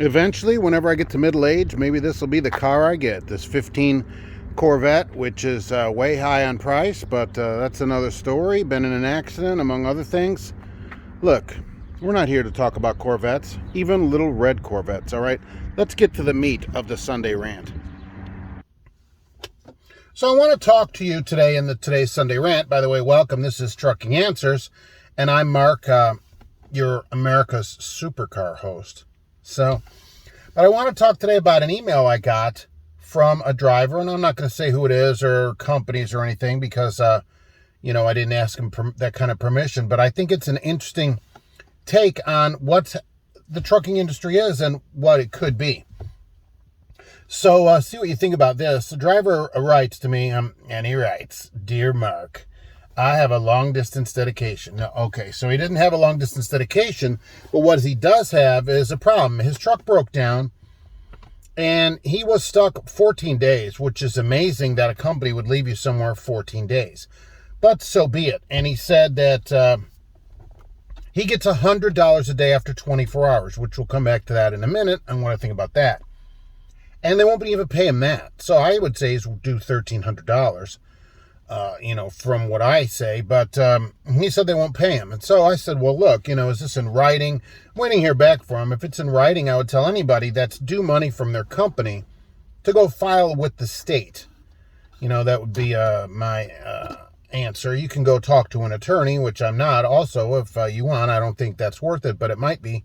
Eventually, whenever I get to middle age, maybe this will be the car I get. This 15 Corvette, which is way high on price, but that's another story. Been in an accident, among other things. Look, we're not here to talk about Corvettes, even little red Corvettes, all right? Let's get to the meat of the Sunday Rant. So I want to talk to you today in today's Sunday Rant. By the way, welcome. This is Trucking Answers, and I'm Mark, your America's Supercar host. But I want to talk today about an email I got from a driver, and I'm not going to say who it is or companies or anything because, I didn't ask him that kind of permission, but I think it's an interesting take on what the trucking industry is and what it could be. So see what you think about this. The driver writes to me, and he writes, "Dear Mark, I have a long-distance dedication." No, okay, so he didn't have a long-distance dedication, but what he does have is a problem. His truck broke down, and he was stuck 14 days, which is amazing that a company would leave you somewhere 14 days. But so be it. And he said that he gets $100 a day after 24 hours, which we'll come back to that in a minute and what I think about that. And they won't even pay him that. So I would say he's due $1,300. From what I say, but he said they won't pay him. And so I said, well, look, is this in writing? I'm waiting to hear back from him. If it's in writing, I would tell anybody that's due money from their company to go file with the state. That would be my answer. You can go talk to an attorney, which I'm not. Also, if you want, I don't think that's worth it, but it might be.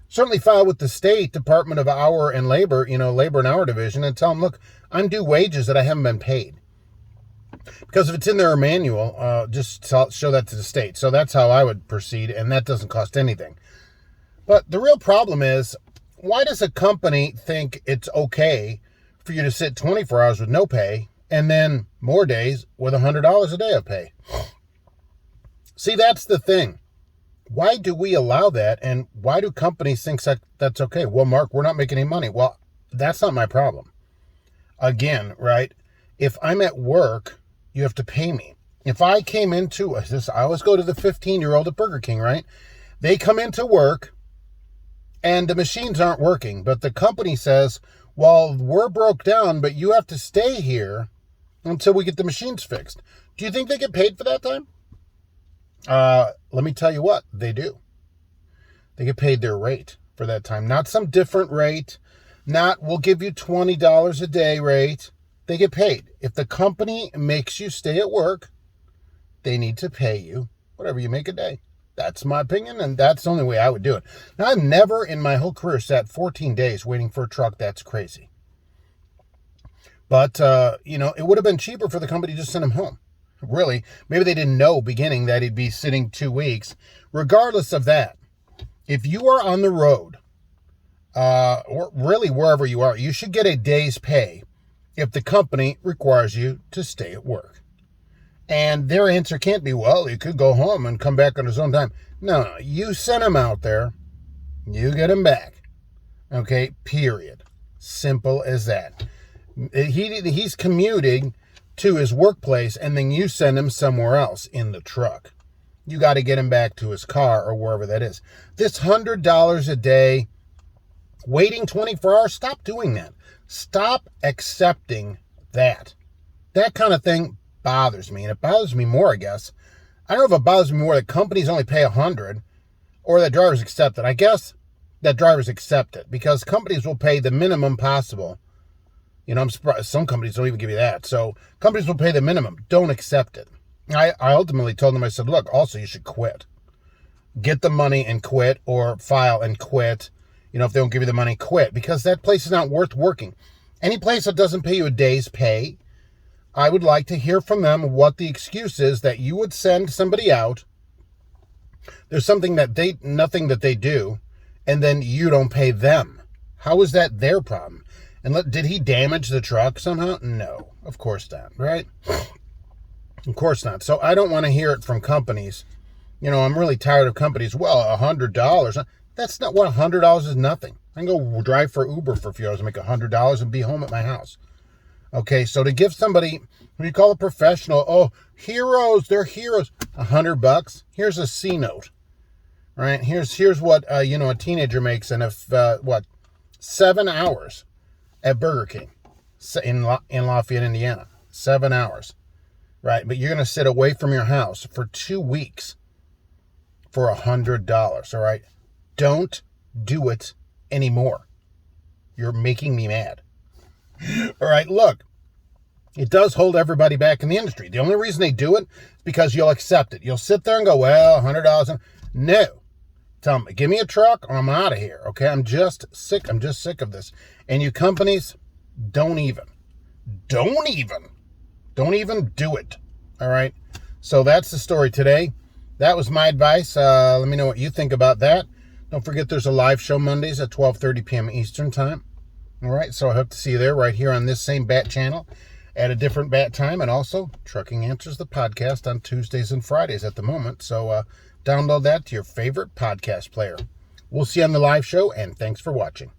Certainly file with the state Department of Hour and Labor, Labor and Hour Division, and tell them, look, I'm due wages that I haven't been paid. Because if it's in their manual, just show that to the state. So that's how I would proceed, and that doesn't cost anything. But the real problem is, why does a company think it's okay for you to sit 24 hours with no pay, and then more days with $100 a day of pay? See, that's the thing. Why do we allow that, and why do companies think that's okay? Well, Mark, we're not making any money. Well, that's not my problem. Again, right, if I'm at work, you have to pay me. If I came into this, I always go to the 15-year-old at Burger King, right? They come into work and the machines aren't working, but the company says, well, we're broke down, but you have to stay here until we get the machines fixed. Do you think they get paid for that time? Let me tell you what, they do. They get paid their rate for that time, not some different rate, not we'll give you $20 a day rate. They get paid. If the company makes you stay at work, they need to pay you whatever you make a day. That's my opinion, and that's the only way I would do it. Now, I've never in my whole career sat 14 days waiting for a truck. That's crazy. But, it would have been cheaper for the company to just send him home. Really, maybe they didn't know beginning that he'd be sitting 2 weeks. Regardless of that, if you are on the road, or really wherever you are, you should get a day's pay if the company requires you to stay at work. And their answer can't be, well, he could go home and come back on his own time. No, you sent him out there, you get him back. Okay, period. Simple as that. He's commuting to his workplace, and then you send him somewhere else in the truck. You got to get him back to his car or wherever that is. This $100 a day, waiting 24 hours, stop doing that. Stop accepting that. That kind of thing bothers me, and it bothers me more, I guess. I don't know if it bothers me more that companies only pay $100 or that drivers accept it. I guess that drivers accept it because companies will pay the minimum possible. I'm surprised some companies don't even give you that. So companies will pay the minimum. Don't accept it. I ultimately told them, I said, look, also you should quit. Get the money and quit, or file and quit. If they don't give you the money, quit, because that place is not worth working. Any place that doesn't pay you a day's pay, I would like to hear from them what the excuse is that you would send somebody out. There's nothing that they do, and then you don't pay them. How is that their problem? And did he damage the truck somehow? No, of course not, right? Of course not. So I don't want to hear it from companies. I'm really tired of companies. Well, $100. That's not what $100 is. Nothing. I can go drive for Uber for a few hours and make $100 and be home at my house. Okay, so to give somebody, when you call a professional, oh, heroes, they're heroes, $100. Here's a C note. Right? Here's what a teenager makes, and if 7 hours at Burger King in Lafayette, Indiana. 7 hours, right? But you're going to sit away from your house for 2 weeks for $100, all right? Don't do it anymore. You're making me mad. All right, look, it does hold everybody back in the industry. The only reason they do it is because you'll accept it. You'll sit there and go, well, $100. No. Tell them, give me a truck or I'm out of here, okay? I'm just sick of this. And you companies, don't even do it, all right? So that's the story today. That was my advice. Let me know what you think about that. Don't forget there's a live show Mondays at 12:30 p.m. Eastern time. All right, so I hope to see you there right here on this same bat channel at a different bat time. And also, Trucking Answers, the podcast, on Tuesdays and Fridays at the moment. So download that to your favorite podcast player. We'll see you on the live show, and thanks for watching.